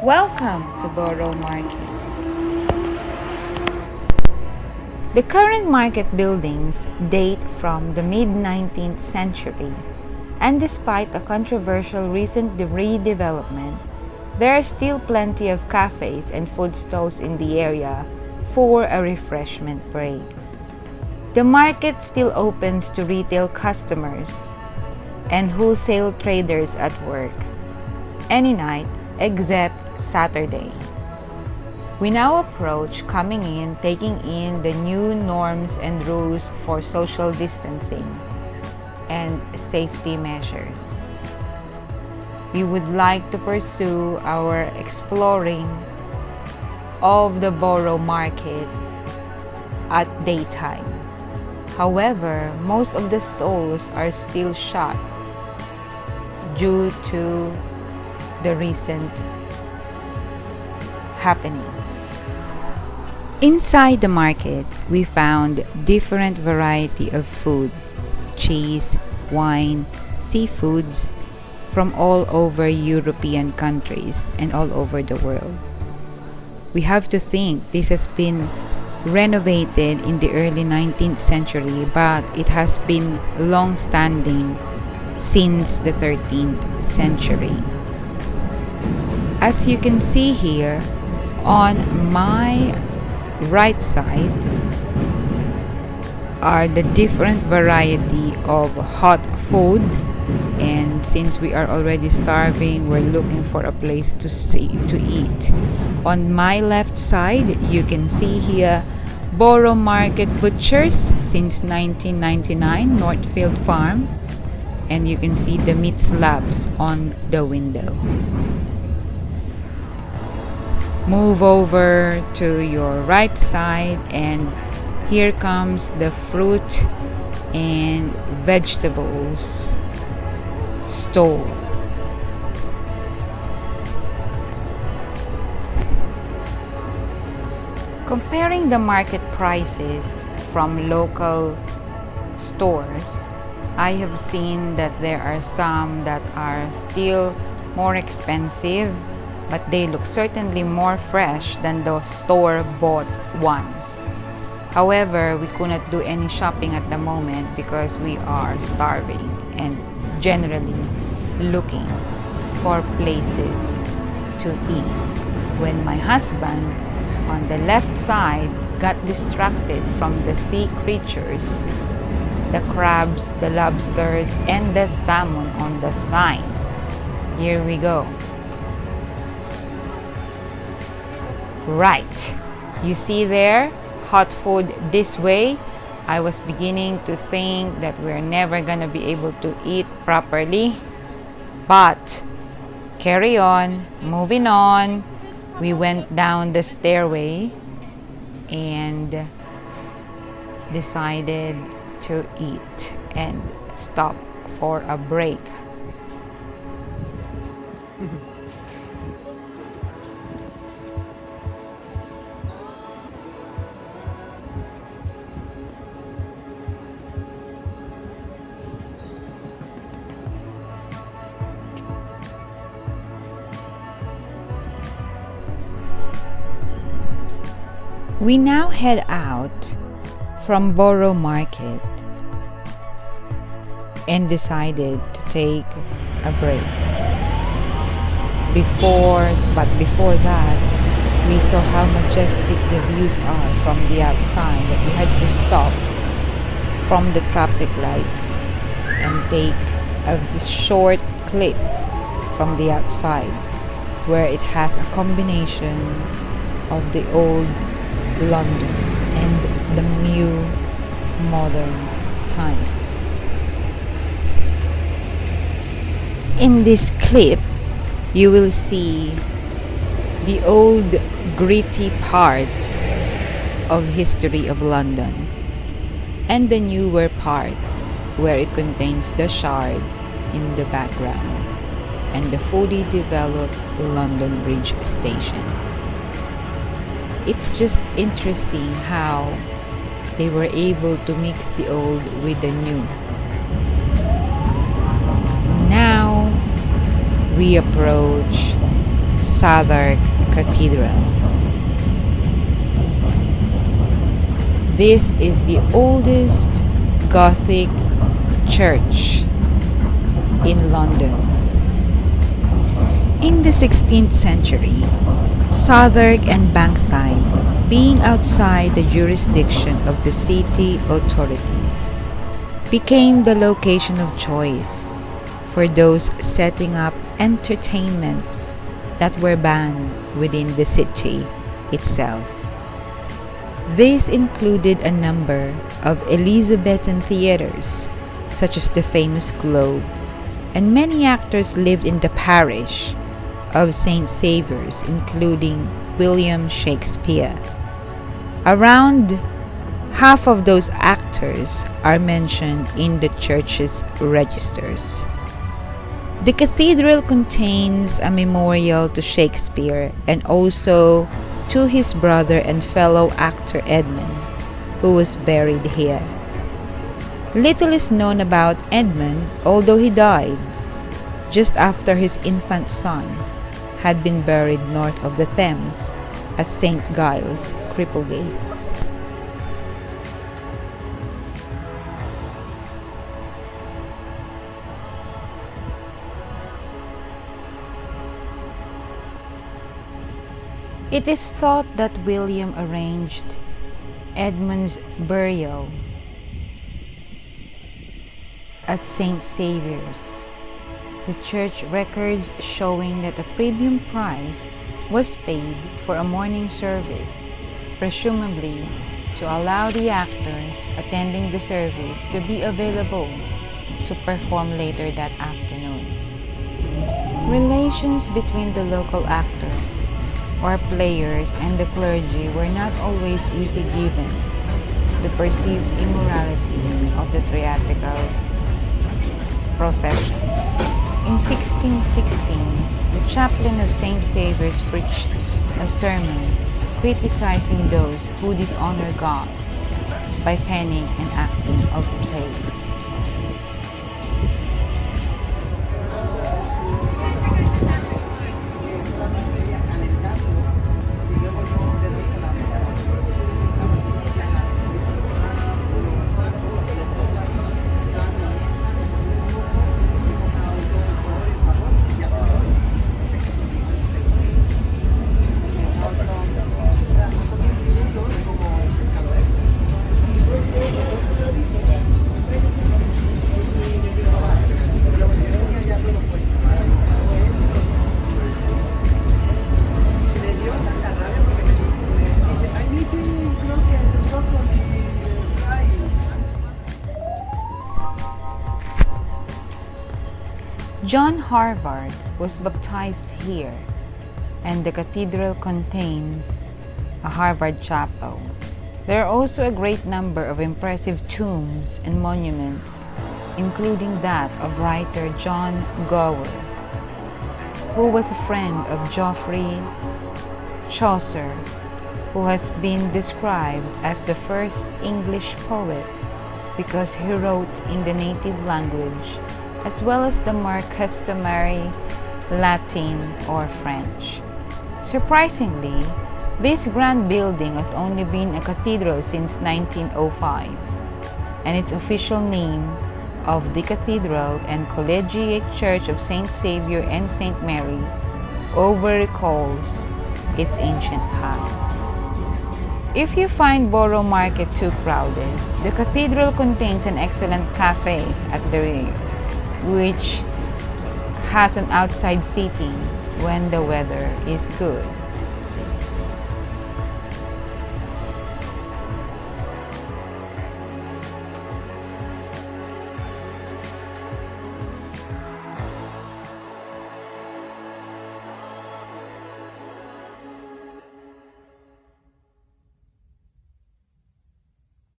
Welcome to Borough Market. The current market buildings date from the mid-19th century, and despite a controversial recent redevelopment, there are still plenty of cafes and food stalls in the area for a refreshment break. The market still opens to retail customers and wholesale traders at work, any night except Saturday. We now approach coming in, taking in the new norms and rules for social distancing and safety measures. We would like to pursue our exploring of the Borough Market at daytime. However, most of the stalls are still shut due to the recent happenings. Inside the market, we found different variety of food, cheese, wine, seafoods from all over European countries and all over the world. We have to think this has been renovated in the early 19th century, but it has been long-standing since the 13th century. As you can see here, on my right side are the different variety of hot food, and since we are already starving, we're looking for a place to eat. On my left side, you can see here Borough Market Butchers since 1999, Northfield Farm, and you can see the meat slabs on the window. Move over to your right side, and here comes the fruit and vegetables stall. Comparing the market prices from local stores, I have seen that there are some that are still more expensive, but they look certainly more fresh than the store-bought ones. However, we could not do any shopping at the moment because we are starving and generally looking for places to eat. When my husband on the left side got distracted from the sea creatures, the crabs, the lobsters, and the salmon on the sign. Here we go. Right, you see there, hot food this way. I was beginning to think that we're never gonna be able to eat properly, but carry on, moving on. We went down the stairway and decided to eat and stop for a break. We now head out from Borough Market and decided to take a break. Before that, we saw how majestic the views are from the outside that we had to stop from the traffic lights and take a short clip from the outside where it has a combination of the old London and the new modern times. In this clip, you will see the old gritty part of history of London and the newer part where it contains the Shard in the background and the fully developed London Bridge station. It's just interesting how they were able to mix the old with the new. Now we approach Southwark Cathedral. This is the oldest Gothic church in London. In the 16th century, Southwark and Bankside, being outside the jurisdiction of the city authorities, became the location of choice for those setting up entertainments that were banned within the city itself. This included a number of Elizabethan theatres, such as the famous Globe, and many actors lived in the parish of St. Saviour's, including William Shakespeare. Around half of those actors are mentioned in the church's registers. The cathedral contains a memorial to Shakespeare and also to his brother and fellow actor Edmund, who was buried here. Little is known about Edmund, although he died just after his infant son had been buried north of the Thames at St. Giles, Cripplegate. It is thought that William arranged Edmund's burial at St. Saviour's. The church records showing that a premium price was paid for a morning service, presumably to allow the actors attending the service to be available to perform later that afternoon. Relations between the local actors or players and the clergy were not always easy given the perceived immorality of the theatrical profession. In 1616, the chaplain of St. Saviour's preached a sermon criticizing those who dishonor God by penning and acting of plays. John Harvard was baptized here, and the cathedral contains a Harvard chapel. There are also a great number of impressive tombs and monuments, including that of writer John Gower, who was a friend of Geoffrey Chaucer, who has been described as the first English poet because he wrote in the native language as well as the more customary Latin or French. Surprisingly, this grand building has only been a cathedral since 1905, and its official name of the Cathedral and Collegiate Church of St. Saviour and St. Mary over-recalls its ancient past. If you find Borough Market too crowded, the cathedral contains an excellent cafe at the rear, which has an outside seating when the weather is good.